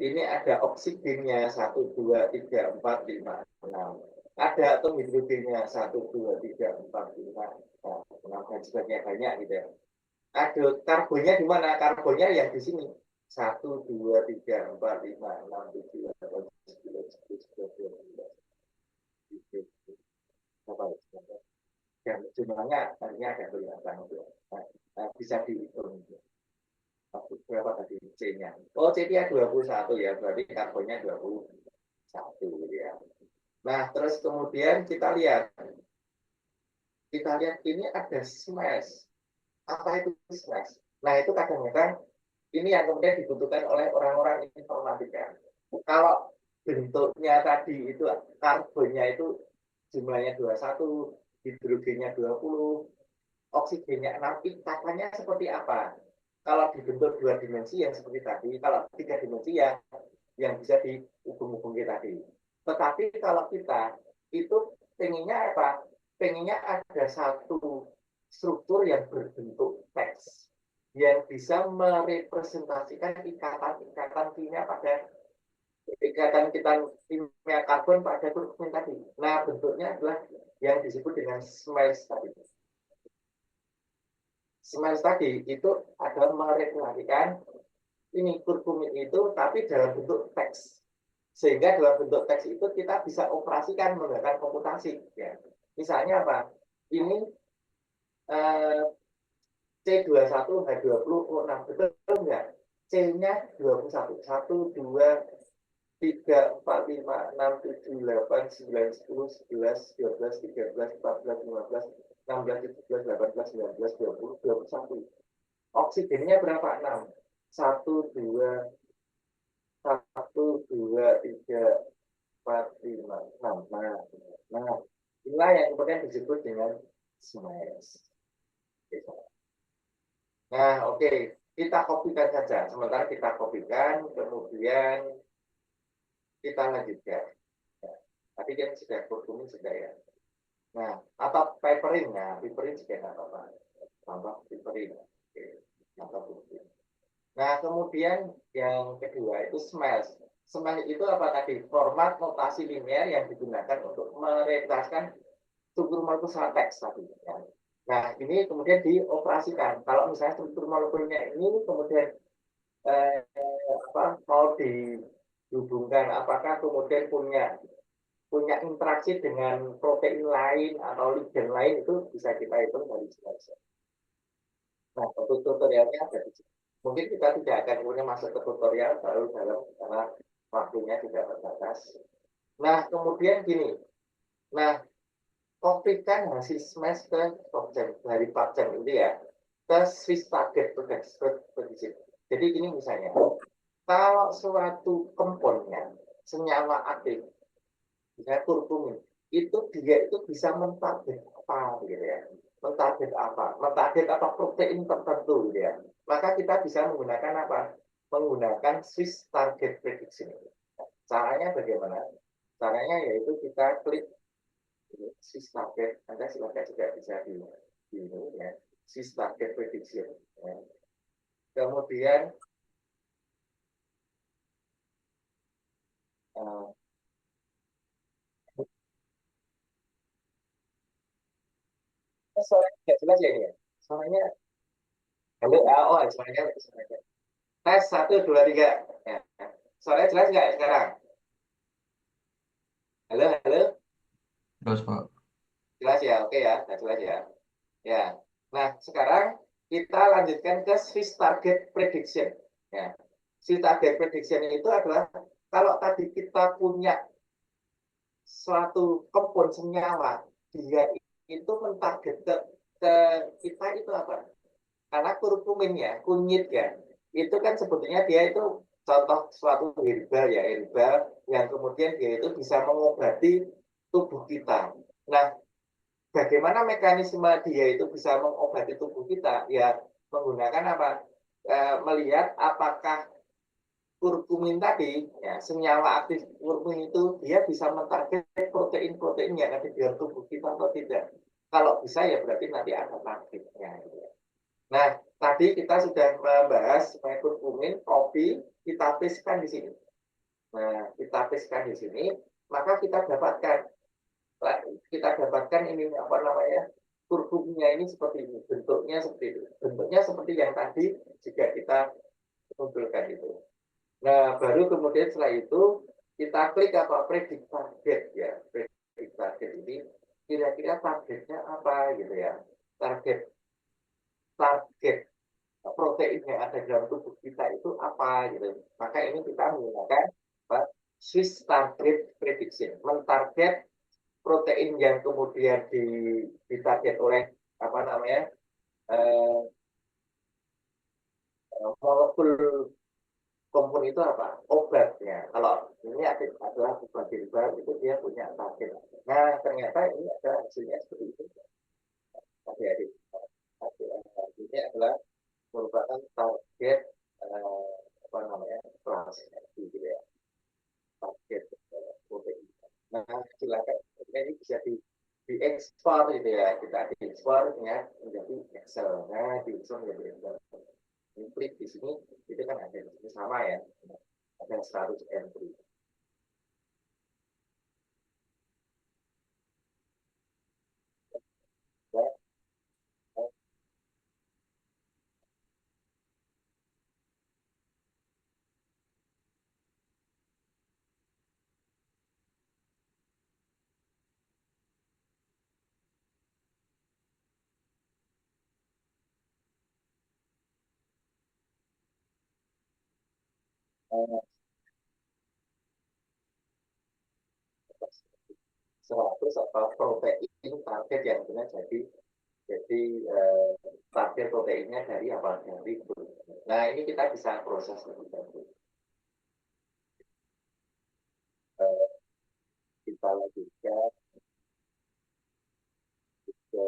Ini ada oksigennya 1, 2, 3, 4, 5, 6. Ada atom hidrogennya 1, 2, 3, 4, 5, 6 dan sebagainya banyak gitu ya. Ada karbonnya di mana? Karbonnya yang di sini. 1, 2, 3, 4, 5, 6, 7, 8, 9, 10, 11, 12. Apa ya? Dan jumlahnya artinya ada kelihatan itu. Bisa dihitung. Berapa tadi C-nya? Oh, C-nya 21 ya, berarti karbonnya 21 gitu ya. Nah, terus kemudian kita lihat ini ada smash. Apa itu smash? Nah, itu kadang-kadang ini yang kemudian dibutuhkan oleh orang-orang informatika. Kalau bentuknya tadi itu karbonnya itu jumlahnya 21, hidrogennya 20, oksigennya 6, ikatan seperti apa? Kalau dibentuk 2 dimensi yang seperti tadi, kalau 3 dimensi yang bisa dihubung-hubungi tadi. Tetapi kalau kita itu pengennya apa? Pengennya ada satu struktur yang berbentuk teks yang bisa merepresentasikan ikatan-ikatan kimia pada ikatan kimia karbon pada kurkumin tadi. Nah, bentuknya adalah yang disebut dengan smash tadi. Smash tadi itu adalah merepresentasikan ini kurkumin itu tapi dalam bentuk teks. Sehingga dalam bentuk teks itu kita bisa operasikan menggunakan komputasi. Ya. Misalnya apa? Ini C21 H20O6 betul enggak? C-nya 21. 1, 2, 3, 4, 5, 6, 7, 8, 9, 10, 11, 12, 13, 14, 15, 16, 17, 18, 19, 20, 21. Oksigennya berapa? 6. 1, 2, 1, 2, 3, 4, 5, 6. Nah, inilah yang kemudian disebut dengan smash. Nah, oke. Kita kopikan saja. Sementara kita kopikan, kemudian kita lanjutkan. Tadi kan sudah kurkumin sudah ya. Nah, atau paperin ya, paperin juga nggak apa-apa. Tambah paperin. Oke. Atau kurkumin. Nah, kemudian yang kedua itu smash. Smash itu apa tadi? Format notasi linear yang digunakan untuk merepresentasikan struktur molekul teks tadi. Ya. Nah, ini kemudian dioperasikan. Kalau misalnya struktur molekulnya ini kemudian mau dihubungkan, apakah kemudian punya interaksi dengan protein lain atau ligand lain itu bisa kita hitung dari smash. Nah, untuk tutorialnya ada di sini. Mungkin kita tidak akan kemudian masuk ke tutorial baru karena waktunya tidak terbatas. Nah, kemudian gini. Nah, kopikan hasil smash ke PubChem dari PubChem itu ya ke Swiss target prediction. Jadi gini misalnya, kalau suatu komponnya senyawa aktif, misalnya kurkumin, itu dia itu bisa mentarget apa gitu ya? Mentarget apa? Mentarget apa protein tertentu gitu ya? Maka kita bisa menggunakan apa? Menggunakan Swiss target prediction. Caranya bagaimana? Caranya yaitu kita klik Swiss target, Anda silakan juga bisa di ini ya, Swiss target prediction. Ya. Kemudian suaranya tidak jelas ya ini ya. Suaranya halo, suaranya. Tes 1, 2, 3. Ya. Suaranya jelas nggak sekarang? Halo, halo. Terus Pak. Jelas ya, oke ya, nah, jelas ya. Ya. Nah, sekarang kita lanjutkan ke Swiss target prediction. Ya. Swiss target prediction itu adalah kalau tadi kita punya suatu kompon senyawa, dia itu mentarget ke kita itu apa? Karena kurkumin ya, kunyit ya, itu kan sebetulnya dia itu contoh suatu herbal ya, herbal yang kemudian dia itu bisa mengobati tubuh kita. Nah, bagaimana mekanisme dia itu bisa mengobati tubuh kita? Ya, menggunakan apa? Melihat apakah kurkumin tadi, ya, senyawa aktif kurkumin itu dia bisa mentarget protein-protein yang ada di dalam tubuh kita atau tidak. Kalau bisa ya berarti nanti ada targetnya. Nah, tadi kita sudah membahas kurkumin, kopi, kita pastekan di sini. Nah, kita pastekan di sini, maka kita dapatkan ini apa namanya kurvanya ini seperti ini, bentuknya seperti itu, bentuknya seperti yang tadi jika kita munculkan itu. Nah, baru kemudian setelah itu kita klik apa predict target ya, predict target ini kira-kira targetnya apa gitu ya, target target protein yang ada dalam tubuh kita itu apa gitu. Maka ini kita menggunakan Swiss target prediction, mentarget protein yang kemudian ditarget oleh apa namanya eh, molekul kompon itu apa obatnya. Kalau ini adalah obat herbal itu dia punya target. Nah ternyata ini ada hasilnya seperti itu. Adik-adik, ini adalah merupakan target apa namanya kelas gitu ya, target protein. Nah silakan ini bisa diekspor gitu ya, kita diekspor ya menjadi Excel. Nah di Excel menjadi Excel. Ini klik di sini itu kan ada di sini sama ya, ada 100 entry. Ya, eh, 100 atau protein target yang benar jadi target proteinnya dari apa dari kulit. Nah ini kita bisa proses lebih lanjut. Eh, kita lanjutkan ke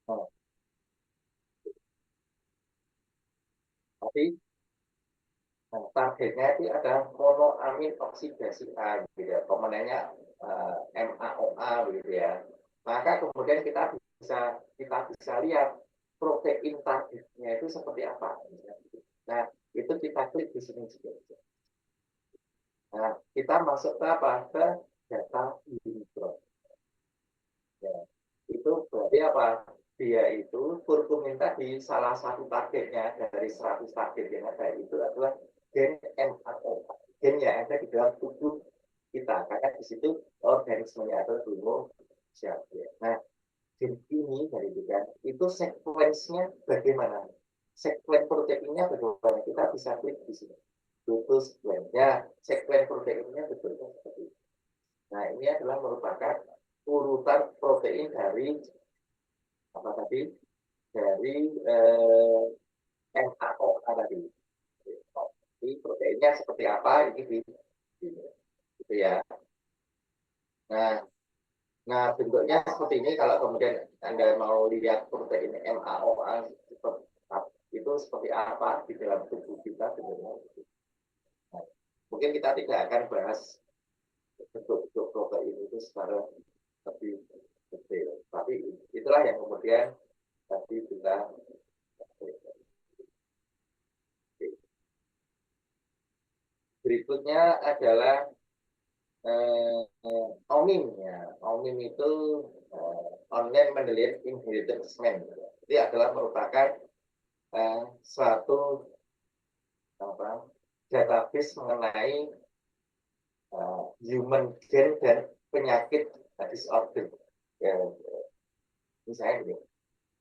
nah, tapi nah, targetnya itu ada monoamin oksidasi A gitu ya, komponennya MAOA begitu ya. Maka kemudian kita bisa lihat protein targetnya itu seperti apa. Nah, itu kita klik di sini juga. Nah, kita masuk ke apa? Ke data Unibrow. Ya. Itu berarti apa? Dia itu kurkumin tadi salah satu targetnya dari 100 target yang ada itu adalah gen MRO, gen yang ada di dalam tubuh kita. Karena di situ organismenya ada tumbuh siap. Ya. Nah, gen ini dari juga itu sekuensnya bagaimana? Sekuen proteinnya bagaimana? Kita bisa klik di sini. Itu sekuennya, sekuen proteinnya betulnya seperti itu. Nah, ini adalah merupakan urutan protein dari apa tadi? Dari NAO tadi. Jadi proteinnya seperti apa ini di gitu ya. Nah, nah bentuknya seperti ini kalau kemudian Anda mau lihat protein MAOA itu seperti apa di dalam tubuh kita sebenarnya. Nah, mungkin kita tidak akan bahas bentuk-bentuk protein itu secara lebih detail. Tapi itulah yang kemudian tadi kita berikutnya adalah OMIM ya. OMIM itu online Mendelian Inheritance. Ini adalah merupakan suatu apa, database mengenai human gen dan penyakit disorder. Ya, misalnya gitu.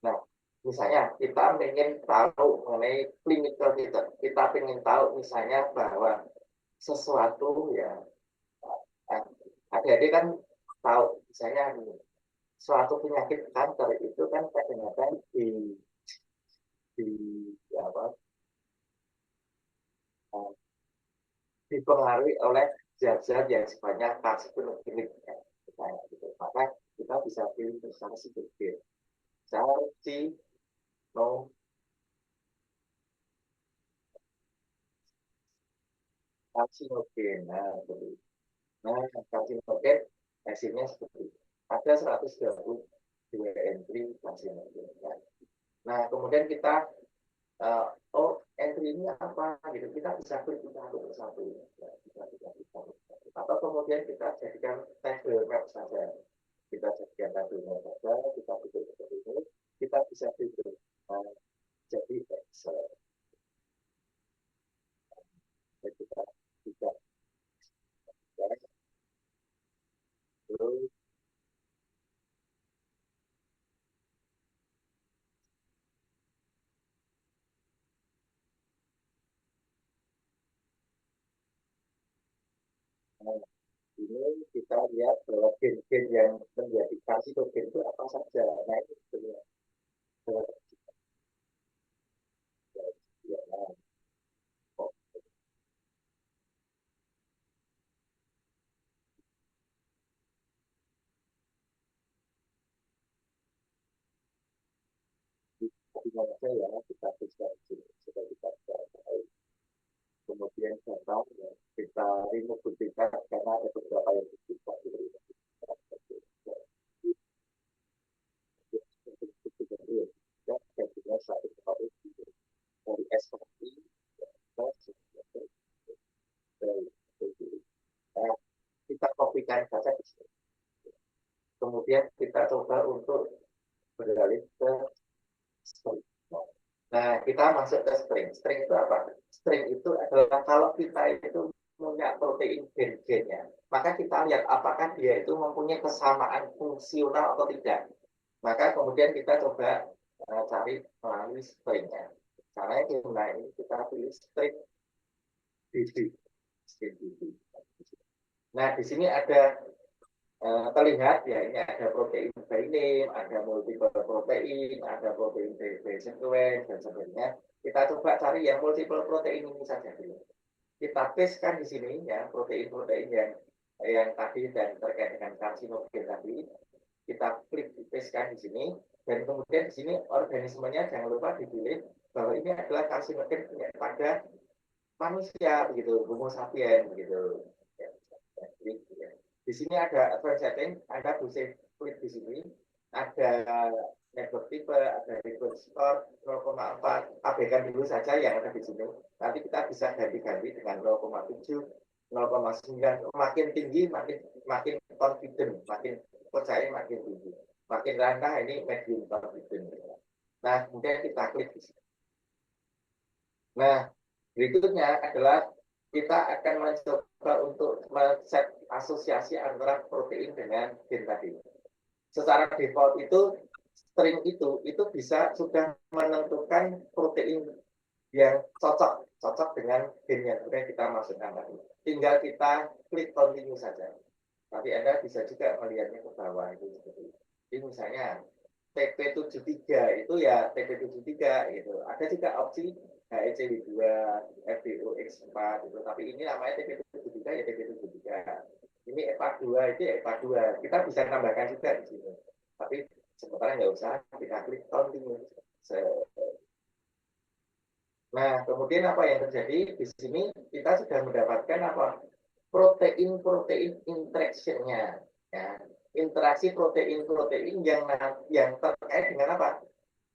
Nah, misalnya kita ingin tahu mengenai clinical kita ingin tahu misalnya bahwa sesuatu ya adik-adik kan tahu misalnya suatu penyakit kanker itu kan kadang-kadang di apa dipengaruhi oleh zat-zat yang sifatnya karsinogenik ya, misalnya gitu. Maka kita bisa pilih misalnya si kecil no karsinogen. Nah, karsinogen hasilnya seperti itu. Ada 130 dua entry karsinogen. Nah, kemudian kita entry ini apa gitu, kita bisa klik satu persatu ya, atau kemudian kita jadikan table map saja, kita jadikan table map saja, kita bikin seperti ini, kita bisa bikin jadi Excel, jadi kita bisa terus ini kita lihat bahwa gen-gen yang menjadi karsinogen itu apa saja. Nah, ini sebenarnya saja ya, kita bisa sudah kita tahu. Kemudian data ya, kita remove duplikat karena ada beberapa yang bisa diberikan. Dari SKI kita kopikan saja di sini. Kemudian kita coba untuk beralih ke string. Nah, kita masuk ke string. String itu apa? String itu adalah kalau kita itu punya protein gen-gennya, maka kita lihat apakah dia itu mempunyai kesamaan fungsional atau tidak. Maka kemudian kita coba cari melalui stringnya. Caranya gimana ini? Kita pilih string DB. String DB. Nah, di sini ada terlihat ya, ini ada protein by name, ada multiple protein, ada protein by sequence dan sebagainya. Kita coba cari yang multiple protein ini saja dulu. Kita pastekan di sini ya protein-protein yang tadi dan terkait dengan karsinogen tadi. Kita klik pastekan di sini dan kemudian di sini organismenya jangan lupa dipilih bahwa ini adalah karsinogen pada manusia begitu, Homo sapiens begitu. Di sini ada advanced setting, Anda bisa klik di sini, ada network type, ada network score 0,4, abaikan dulu saja yang ada di sini. Nanti kita bisa ganti-ganti dengan 0,7, 0,9, makin tinggi makin confident, makin percaya makin tinggi. Makin rendah ini medium confident. Nah, kemudian kita klik di sini. Nah, berikutnya adalah kita akan mencoba untuk men-set asosiasi antara protein dengan gen tadi. Secara default itu string itu bisa sudah menentukan protein yang cocok dengan gen yang kemudian kita masukkan tadi. Tinggal kita klik continue saja. Tapi Anda bisa juga melihatnya ke bawah itu seperti itu. Jadi misalnya TP73 itu ya TP73 gitu. Ada juga opsi HECW2, FDOX4 gitu. Tapi ini namanya TP73 ya TP73. Ini EPA2 itu ya EPA2. Kita bisa tambahkan juga di sini. Tapi sementara nggak usah, kita klik continue. Nah, kemudian apa yang terjadi di sini kita sudah mendapatkan apa? Protein-protein interaction-nya, ya. Interaksi protein-protein yang terkait dengan apa?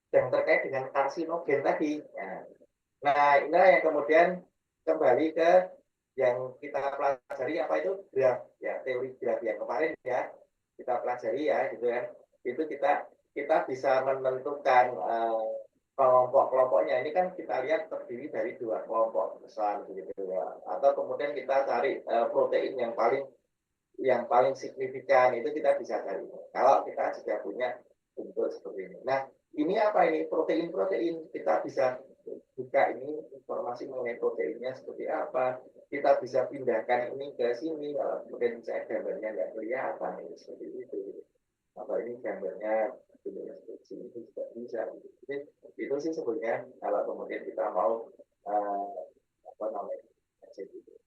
Yang terkait dengan karsinogen tadi. Ya. Nah, inilah yang kemudian kembali ke yang kita pelajari apa itu graf, ya teori graf yang kemarin ya kita pelajari ya gitu kan. Itu kita bisa menentukan kelompok-kelompoknya. Ini kan kita lihat terdiri dari dua kelompok besar begitu ya. Atau kemudian kita cari protein yang paling signifikan itu kita bisa cari. Kalau kita sudah punya bentuk seperti ini. Nah, ini apa ini? Protein-protein. Kita bisa buka ini informasi mengenai proteinnya seperti apa. Kita bisa pindahkan ini ke sini. Kalau kemudian saya gambarnya nggak kelihatan, ini seperti itu. Atau ini gambarnya seperti ini juga bisa. Jadi, itu sih sebenarnya kalau kemudian kita mau apa namanya.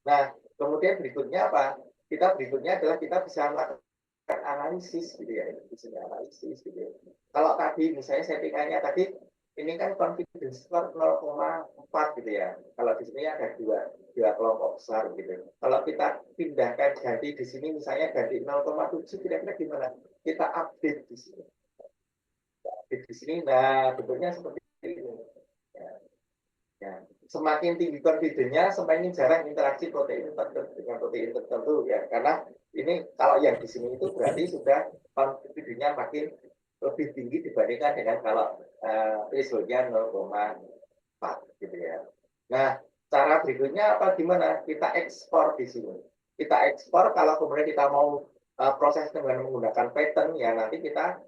Nah, kemudian berikutnya apa? Kita berikutnya adalah kita bisa melakukan analisis gitu ya, bisa analisis gitu ya. Kalau tadi misalnya settingannya tadi ini kan confidence score 0,4 gitu ya. Kalau di sini ada dua kelompok besar gitu. Kalau kita pindahkan ganti di sini misalnya ganti 0,7 kira-kira gimana? Kita update di sini. di sini. Nah, bentuknya seperti ini. Ya, ya. Semakin tinggi konfidennya, semakin jarang interaksi protein dengan protein tertentu ya. Karena ini kalau yang di sini itu berarti sudah konfidennya makin lebih tinggi dibandingkan dengan kalau thresholdnya 0,4 gitu ya. Nah, cara berikutnya apa gimana? Kita ekspor di sini. Kita ekspor kalau kemudian kita mau proses dengan menggunakan pattern ya nanti kita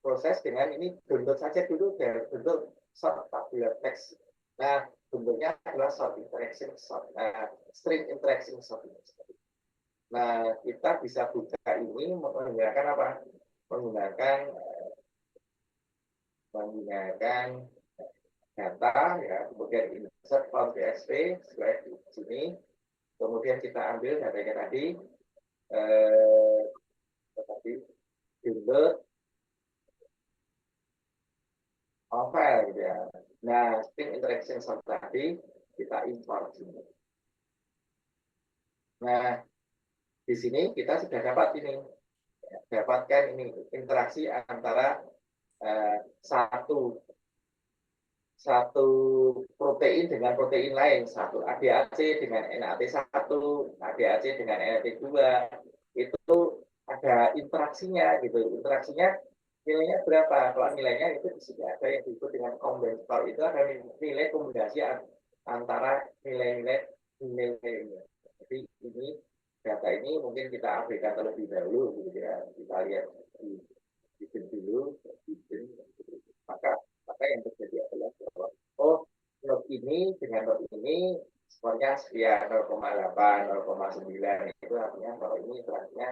proses dengan ini download saja dulu dari bentuk short tabular text. Nah, bentuknya adalah short interaction short. Nah, string interaction short. Nah, kita bisa buka ini menggunakan apa? Menggunakan data ya, kemudian insert form PSP slide di sini, kemudian kita ambil datanya tadi download file gitu ya. Nah, string interaction short tadi kita import sini. Nah, di sini kita sudah dapat ini, dapatkan ini interaksi antara satu protein dengan protein lain, satu ADAC dengan NAT1, ADAC dengan NAT2, itu ada interaksinya gitu. Interaksinya nilainya berapa? Kalau nilainya itu di sini ada yang disebut dengan combined score, itu ada nilai kombinasi antara nilai-nilai ini. Jadi ini data ini mungkin kita abaikan terlebih dahulu gitu ya. Kita lihat di dulu, maka yang terjadi adalah bahwa not ini dengan not ini skornya sekian 0,8, 0,9 itu artinya bahwa ini interaksinya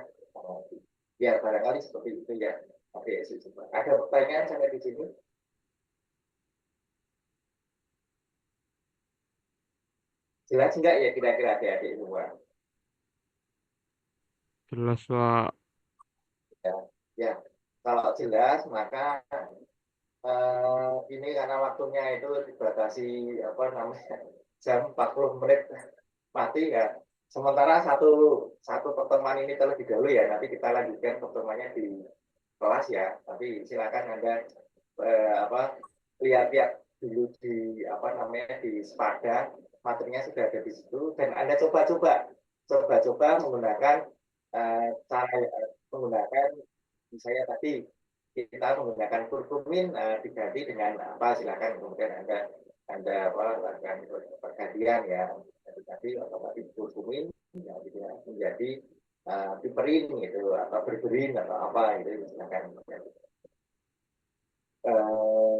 ya barangkali seperti itu ya. Oke, ada pertanyaan sampai di sini? Jelas enggak ya kira-kira adik-adik semua? Jelas, Pak. Ya, ya. Kalau jelas maka ini karena waktunya itu dibatasi apa namanya jam 40 menit mati ya. Sementara satu pertemuan ini terlebih dahulu ya, nanti kita lanjutkan pertemuannya di kelas ya. Tapi silakan Anda lihat-lihat dulu di apa namanya di Spada, materinya sudah ada di situ dan Anda coba-coba menggunakan cara menggunakan misalnya tadi kita menggunakan kurkumin diganti dengan apa silakan kemudian anda lakukan pergantian ya tadi otomatis kurkumin ya, gitu ya, menjadi piperin gitu atau berberin atau apa gitu silakan.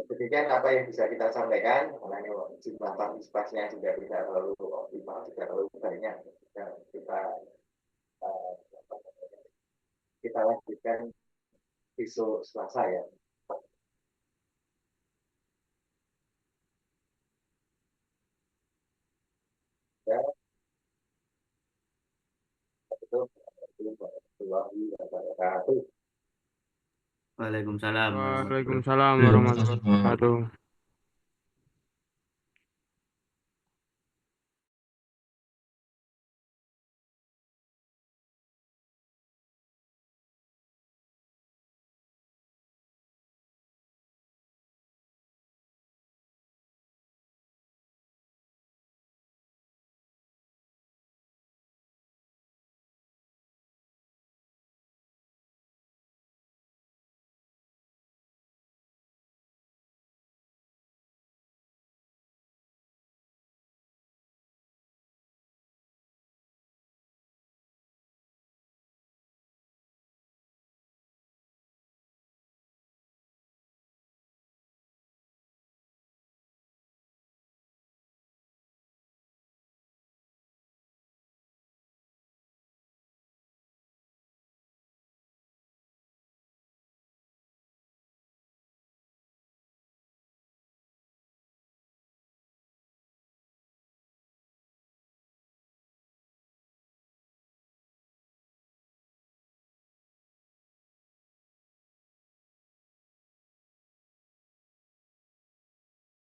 Demikian apa yang bisa kita sampaikan karena jumlah partisipasinya juga tidak terlalu optimal, tidak terlalu banyak. Kita uh, kita lanjutkan besok Selasa ya. Ya, itu warahmatullahi wabarakatuh. Waalaikumsalam warahmatullahi Waalaikumsalam warahmatullahi wabarakatuh.